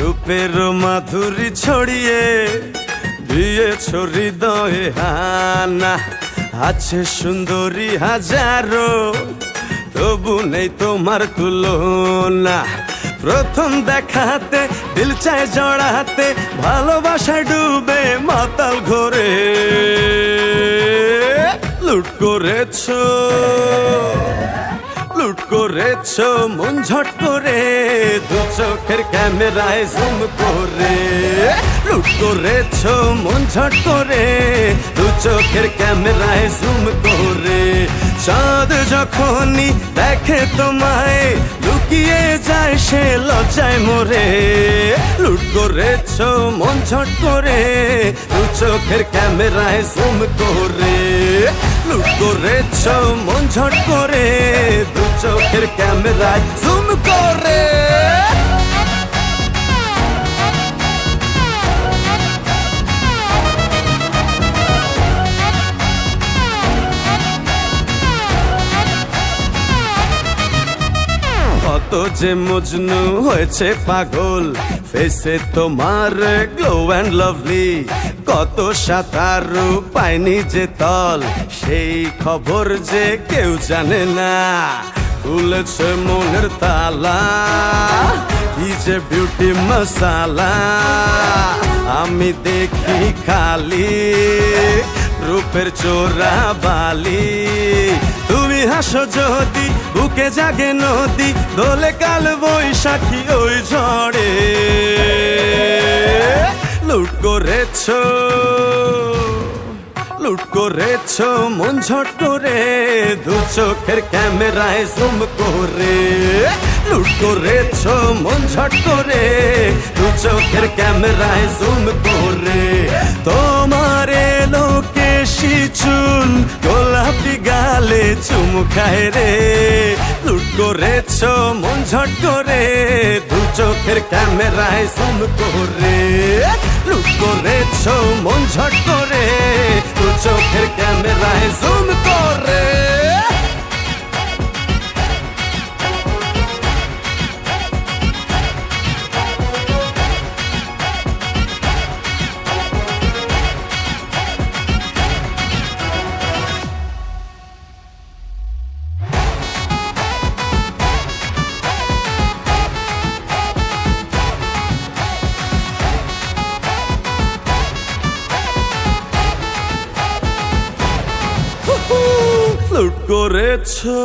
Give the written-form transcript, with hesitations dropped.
রূপের মাধুরী ছড়িয়ে দিয়েছ হৃদয়ে হানা। আছে সুন্দরী হাজারো, তবু নেই তোমার তুলনা। প্রথম দেখাতে দিল চায় জড়াতে, ভালোবাসায় ডুবে মাতাল ঘোরে। লুট করেছো, লুট করেছো মন ঝট করে, দু চোখের ক্যামেরায় জুম করে। লুট করেছো মন ঝট করে, দু চোখের ক্যামেরায় জুম করে। চাঁদ যখনই দেখে তোমায়, লুকিয়ে যায় সে লজ্জায় মরে। লুট করেছো মন ঝট করে, দু চোখের ক্যামেরায় জুম করে। লুট করেছো মন ঝট করে, দু চোখের ক্যামেরায় জুম করে। কত যে মজনু হয়েছে পাগল, ফেসে তোমার গ্লো অ্যান্ড লাভলি। কত সাঁতারু পায়নি যে তল, সেই খবর যে কেউ জানে না। খুলেছে মনের তালা, কি যে বিউটি মশালা। আমি দেখি খালি রূপের চোরা বালি। তুমি হাসো যদি বুকে জাগে নদী, দোলে কাল বৈশাখী ওই ঝড়ে। লুট করেছো, লুট করেছো মন ঝট করে, দু চোখের ক্যামেরায় জুম করে। লুট করেছো মন ঝট করে, দু চোখের ক্যামেরায় জুম করে। তোমার এলো কেশি চুল, গোলাপি গালে চুমু খায় রে। লুট করেছো মন ঝট করে, দু চোখের ক্যামেরায় জুম করে। লুট করেছো মন ঝট করে, দু চোখের ক্যামেরায় জুম করে। লুট করেছো।